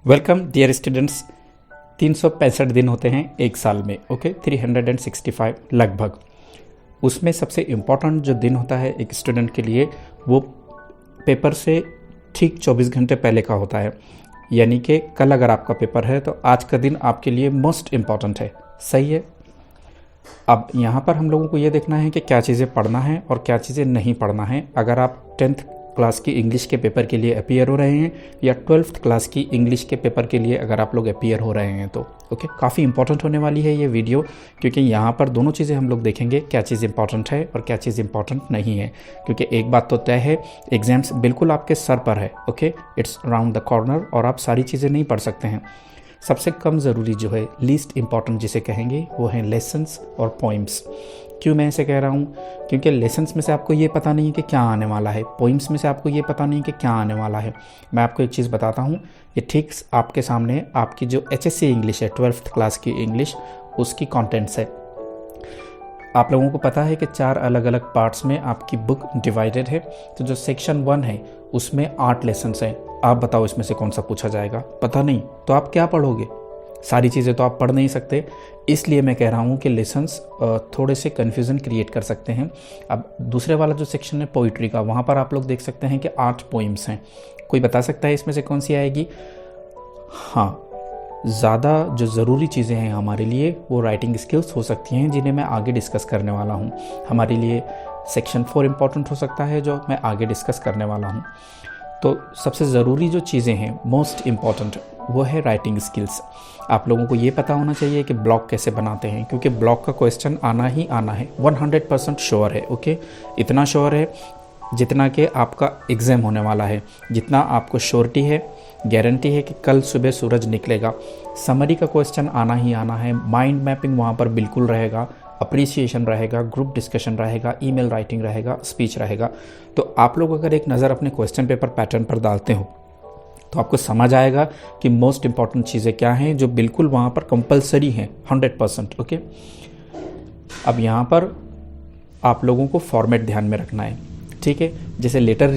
Welcome dear students. 365 दिन होते हैं एक साल में, ओके 365 लगभग। उसमें सबसे इम्पॉर्टेंट जो दिन होता है एक स्टूडेंट के लिए वो पेपर से ठीक 24 घंटे पहले का होता है। यानी कि कल अगर आपका पेपर है तो आज का दिन आपके लिए मोस्ट इम्पॉर्टेंट है। सही है। अब यहाँ पर हम लोगों को ये देखना है कि क्या चीज़ें पढ़ना है और क्या चीज़ें नहीं पढ़ना है। अगर आप 10th क्लास की इंग्लिश के पेपर के लिए अपीयर हो रहे हैं या 12th क्लास की इंग्लिश के पेपर के लिए अगर आप लोग अपीयर हो रहे हैं तो ओके, काफ़ी इंपॉर्टेंट होने वाली है ये वीडियो, क्योंकि यहाँ पर दोनों चीज़ें हम लोग देखेंगे, क्या चीज़ इंपॉर्टेंट है और क्या चीज़ इंपॉर्टेंट नहीं है। क्योंकि एक बात तो तय है, एग्जाम्स बिल्कुल आपके सर पर है, okay, it's round the corner और आप सारी चीज़ें नहीं पढ़ सकते हैं। सबसे कम ज़रूरी जो है, लीस्ट इंपॉर्टेंट जिसे कहेंगे, वो हैं लेसन्स और पोइम्स। क्यों मैं ऐसे कह रहा हूँ? क्योंकि लेसन्स में से आपको ये पता नहीं है कि क्या आने वाला है, पोइम्स में से आपको ये पता नहीं है कि क्या आने वाला है। मैं आपको एक चीज़ बताता हूँ, ये ठीक आपके सामने आपकी जो HSC इंग्लिश है, 12th क्लास की इंग्लिश, उसकी कॉन्टेंट्स है। आप लोगों को पता है कि 4 अलग अलग पार्ट्स में आपकी बुक डिवाइडेड है। तो जो सेक्शन 1 है उसमें 8 लेसन्स हैं। आप बताओ इसमें से कौन सा पूछा जाएगा? पता नहीं तो आप क्या पढ़ोगे? सारी चीज़ें तो आप पढ़ नहीं सकते। इसलिए मैं कह रहा हूँ कि लेसन्स थोड़े से कन्फ्यूज़न क्रिएट कर सकते हैं। अब दूसरे वाला जो सेक्शन है पोइट्री का, वहाँ पर आप लोग देख सकते हैं कि 8 पोइम्स हैं। कोई बता सकता है इसमें से कौन सी आएगी? हाँ, ज़्यादा जो ज़रूरी चीज़ें हैं हमारे लिए वो राइटिंग स्किल्स हो सकती हैं, जिन्हें मैं आगे डिस्कस करने वाला हूँ। हमारे लिए सेक्शन 4 इम्पॉर्टेंट हो सकता है, जो मैं आगे डिस्कस करने वाला हूँ। तो सबसे ज़रूरी जो चीज़ें हैं, मोस्ट इम्पॉर्टेंट, वो है राइटिंग स्किल्स। आप लोगों को ये पता होना चाहिए कि ब्लॉग कैसे बनाते हैं, क्योंकि ब्लॉग का क्वेश्चन आना ही आना है, 100% श्योर है। ओके, इतना श्योर है जितना कि आपका एग्ज़ाम होने वाला है, जितना आपको श्योरिटी है, गारंटी है कि कल सुबह सूरज निकलेगा। समरी का क्वेश्चन आना ही आना है, माइंड मैपिंग वहाँ पर बिल्कुल रहेगा, अप्रिसिएशन रहेगा, ग्रुप डिस्कशन रहेगा, ईमेल राइटिंग रहेगा, स्पीच रहेगा। तो आप लोग अगर एक नज़र अपने क्वेश्चन पेपर पैटर्न पर डालते हो तो आपको समझ आएगा कि मोस्ट इंपॉर्टेंट चीज़ें क्या हैं जो बिल्कुल वहाँ पर कंपलसरी हैं 100%। ओके, अब यहाँ पर आप लोगों को फॉर्मेट ध्यान में रखना है, ठीक है। जैसे लेटर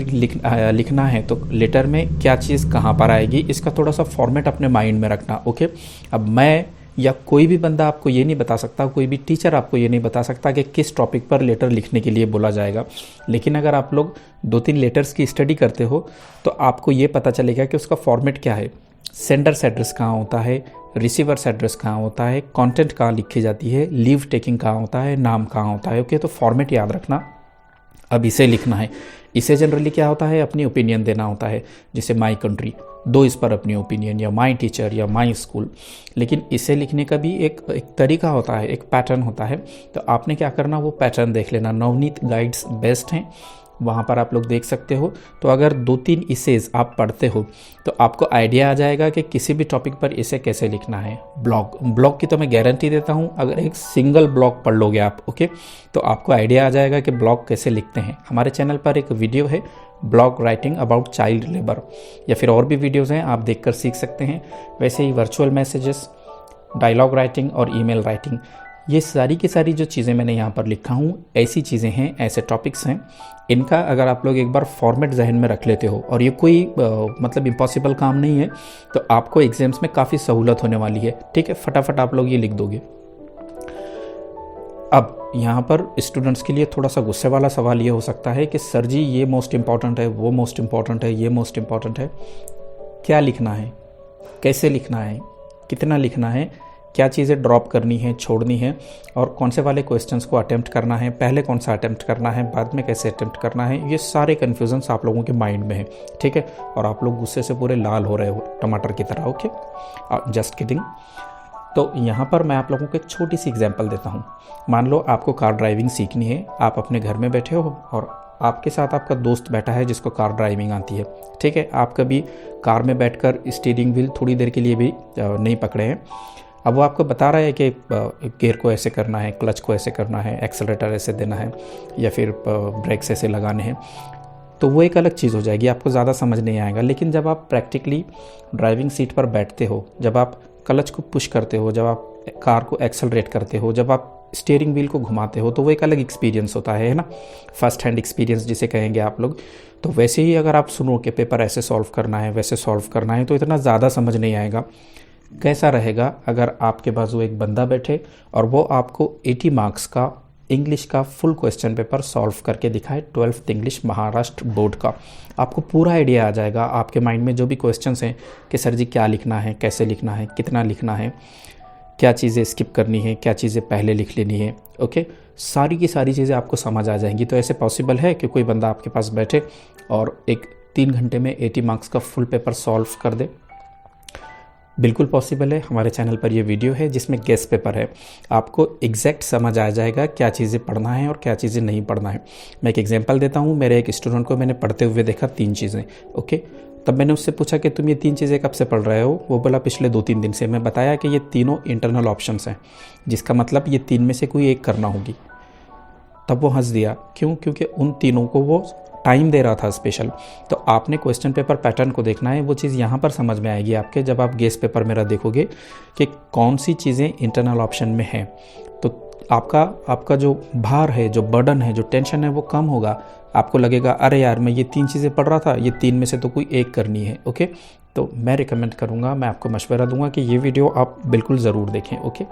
लिखना है तो लेटर में क्या चीज़ कहाँ पर आएगी, इसका थोड़ा सा फॉर्मेट अपने माइंड में रखना। ओके, अब मैं या कोई भी बंदा आपको ये नहीं बता सकता, कोई भी टीचर आपको ये नहीं बता सकता कि किस टॉपिक पर लेटर लिखने के लिए बोला जाएगा। लेकिन अगर आप लोग 2-3 लेटर्स की स्टडी करते हो तो आपको ये पता चलेगा कि उसका फॉर्मेट क्या है। सेंडर्स एड्रेस कहाँ होता है, रिसीवर्स एड्रेस कहाँ होता है, कंटेंट कहाँ लिखी जाती है, लीव टेकिंग कहाँ होता है, नाम कहाँ होता है। ओके, तो फॉर्मेट याद रखना। अब इसे लिखना है, इसे जनरली क्या होता है, अपनी ओपिनियन देना होता है। जैसे माई कंट्री, दो इस पर अपनी ओपिनियन, या माई टीचर या माई स्कूल। लेकिन इसे लिखने का भी एक तरीका होता है, एक पैटर्न होता है। तो आपने क्या करना, वो पैटर्न देख लेना। नवनीत गाइड्स बेस्ट हैं, वहाँ पर आप लोग देख सकते हो। तो अगर 2-3 इसेज आप पढ़ते हो तो आपको आइडिया आ जाएगा कि किसी भी टॉपिक पर इसे कैसे लिखना है। ब्लॉग की तो मैं गारंटी देता हूँ, अगर एक सिंगल ब्लॉग पढ़ लोगे आप, ओके, तो आपको आइडिया आ जाएगा कि ब्लॉग कैसे लिखते हैं। हमारे चैनल पर एक वीडियो है, blog writing about child labour, या फिर और भी वीडियोज़ हैं, आप देखकर सीख सकते हैं। वैसे ही वर्चुअल मैसेजेस, डायलॉग राइटिंग और ईमेल राइटिंग, ये सारी की सारी जो चीज़ें मैंने यहाँ पर लिखा हूँ, ऐसी चीज़ें हैं, ऐसे टॉपिक्स हैं। इनका अगर आप लोग एक बार फॉर्मेट जहन में रख लेते हो, और ये कोई मतलब इम्पॉसिबल काम नहीं है, तो आपको एग्जाम्स में काफ़ी सहूलत होने वाली है। ठीक है, फटाफट आप लोग ये लिख दोगे। अब यहाँ पर स्टूडेंट्स के लिए थोड़ा सा गुस्से वाला सवाल ये हो सकता है कि सर जी ये मोस्ट इम्पॉर्टेंट है, वो मोस्ट इम्पॉर्टेंट है, ये मोस्ट इम्पॉर्टेंट है। क्या लिखना है, कैसे लिखना है, कितना लिखना है, क्या चीज़ें ड्रॉप करनी है, छोड़नी है, और कौन से वाले क्वेश्चंस को अटेम्प्ट करना है, पहले कौन सा अटेम्प्ट करना है, बाद में कैसे अटेम्प्ट करना है, ये सारे कन्फ्यूजन्स आप लोगों के माइंड में है। ठीक है, और आप लोग गुस्से से पूरे लाल हो रहे हो टमाटर की तरह। Okay, just kidding. तो यहाँ पर मैं आप लोगों को एक छोटी सी एग्जांपल देता हूँ। मान लो आपको कार ड्राइविंग सीखनी है, आप अपने घर में बैठे हो और आपके साथ आपका दोस्त बैठा है जिसको कार ड्राइविंग आती है। ठीक है, आप कभी कार में बैठकर स्टीयरिंग व्हील थोड़ी देर के लिए भी नहीं पकड़े हैं। अब वो आपको बता रहा है कि गियर को ऐसे करना है, क्लच को ऐसे करना है, एक्सेलरेटर ऐसे देना है, या फिर ब्रेक्स ऐसे लगाने हैं, तो वो एक अलग चीज़ हो जाएगी, आपको ज़्यादा समझ नहीं आएगा। लेकिन जब आप प्रैक्टिकली ड्राइविंग सीट पर बैठते हो, जब आप क्लच को पुश करते हो, जब आप कार को एक्सेलरेट करते हो, जब आप स्टीयरिंग व्हील को घुमाते हो तो वो एक अलग एक्सपीरियंस होता है ना, फर्स्ट हैंड एक्सपीरियंस जिसे कहेंगे आप लोग। तो वैसे ही अगर आप सुनो कि पेपर ऐसे सॉल्व करना है, वैसे सॉल्व करना है, तो इतना ज़्यादा समझ नहीं आएगा। कैसा रहेगा अगर आपके बाजू एक बंदा बैठे और वो आपको 80 मार्क्स का इंग्लिश का फुल क्वेश्चन पेपर सॉल्व करके दिखाए, 12th इंग्लिश महाराष्ट्र बोर्ड का। आपको पूरा आइडिया आ जाएगा, आपके माइंड में जो भी क्वेश्चंस हैं कि सर जी क्या लिखना है, कैसे लिखना है, कितना लिखना है, क्या चीज़ें स्किप करनी है, क्या चीज़ें पहले लिख लेनी है, ओके, सारी की सारी चीज़ें आपको समझ आ जाएंगी। तो ऐसे पॉसिबल है कि कोई बंदा आपके पास बैठे और एक 3 घंटे में 80 मार्क्स का फुल पेपर सॉल्व कर दे? बिल्कुल पॉसिबल है। हमारे चैनल पर ये वीडियो है जिसमें गेस पेपर है, आपको एग्जैक्ट समझ आ जाएगा क्या चीज़ें पढ़ना है और क्या चीज़ें नहीं पढ़ना है। मैं एक एग्जांपल देता हूँ। मेरे एक स्टूडेंट को मैंने पढ़ते हुए देखा 3 चीज़ें, ओके। तब मैंने उससे पूछा कि तुम ये 3 चीज़ें कब से पढ़ रहे हो? वो बोला पिछले 2-3 दिन से। मैं बताया कि ये तीनों इंटरनल ऑप्शंस हैं, जिसका मतलब ये 3 में से कोई एक करना होगी। तब वो हंस दिया। क्यों? क्योंकि उन तीनों को वो टाइम दे रहा था स्पेशल। तो आपने क्वेश्चन पेपर पैटर्न को देखना है, वो चीज़ यहाँ पर समझ में आएगी आपके, जब आप गेस पेपर मेरा देखोगे कि कौन सी चीज़ें इंटरनल ऑप्शन में हैं। तो आपका जो भार है, जो बर्डन है, जो टेंशन है, वो कम होगा। आपको लगेगा अरे यार मैं ये 3 चीज़ें पढ़ रहा था, ये 3 में से तो कोई एक करनी है, ओके। तो मैं रिकमेंड करूँगा, मैं आपको मशवरा दूंगा कि ये वीडियो आप बिल्कुल ज़रूर देखें, ओके।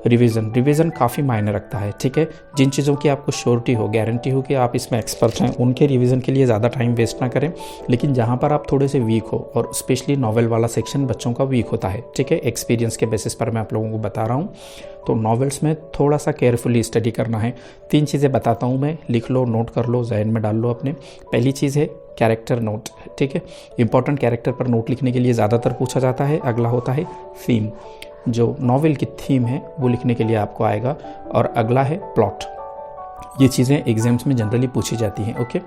रिवीजन काफ़ी मायने रखता है, ठीक है। जिन चीज़ों की आपको श्योरिटी हो, गारंटी हो कि आप इसमें एक्सपर्ट हैं, उनके रिवीजन के लिए ज़्यादा टाइम वेस्ट ना करें। लेकिन जहाँ पर आप थोड़े से वीक हो, और स्पेशली नॉवेल वाला सेक्शन बच्चों का वीक होता है, ठीक है, एक्सपीरियंस के बेसिस पर मैं आप लोगों को बता रहा हूँ। तो नॉवेल्स में थोड़ा सा केयरफुली स्टडी करना है। 3 चीज़ें बताता हूँ मैं, लिख लो, नोट कर लो, जहन में डाल लो अपने। पहली चीज़ है कैरेक्टर नोट, ठीक है। इंपॉर्टेंट कैरेक्टर पर नोट लिखने के लिए ज़्यादातर पूछा जाता है। अगला होता है थीम, जो नॉवेल की थीम है वो लिखने के लिए आपको आएगा। और अगला है प्लॉट। ये चीज़ें एग्जाम्स में जनरली पूछी जाती हैं, ओके।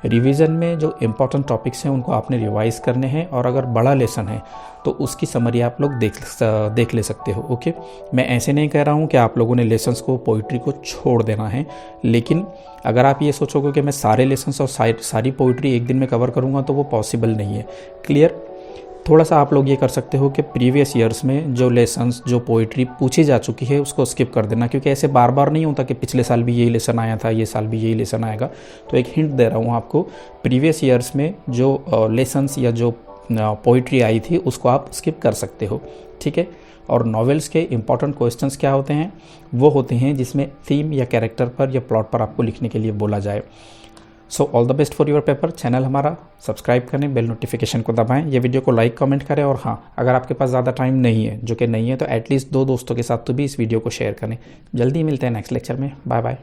रिवीजन में जो इम्पोर्टेंट टॉपिक्स हैं उनको आपने रिवाइज करने हैं, और अगर बड़ा लेसन है तो उसकी समरी आप लोग देख ले सकते हो, ओके। मैं ऐसे नहीं कह रहा हूँ कि आप लोगों ने लेसन्स को, पोइट्री को छोड़ देना है, लेकिन अगर आप ये सोचोगे कि मैं सारे लेसन्स और सारी पोइट्री एक दिन में कवर करूँगा तो वो पॉसिबल नहीं है, क्लियर। थोड़ा सा आप लोग ये कर सकते हो कि प्रीवियस ईयर्स में जो लेसन्स, जो पोइट्री पूछी जा चुकी है उसको स्किप कर देना, क्योंकि ऐसे बार बार नहीं होता कि पिछले साल भी यही लेसन आया था, ये साल भी यही लेसन आएगा। तो एक हिंट दे रहा हूँ आपको, प्रीवियस ईयर्स में जो लेसन्स या जो पोइट्री आई थी उसको आप स्किप कर सकते हो, ठीक है। और नॉवेल्स के इंपॉर्टेंट क्वेश्चंस क्या होते हैं? वो होते हैं जिसमें थीम या कैरेक्टर पर या प्लॉट पर आपको लिखने के लिए बोला जाए। So all the best for your paper. Channel हमारा सब्सक्राइब करें, बेल नोटिफिकेशन को दबाएं, ये वीडियो को लाइक कमेंट करें, और हाँ, अगर आपके पास ज़्यादा टाइम नहीं है, जो कि नहीं है, तो एटलीस्ट 2 दोस्तों के साथ तो भी इस वीडियो को शेयर करें। जल्दी मिलते हैं नेक्स्ट लेक्चर में। Bye bye.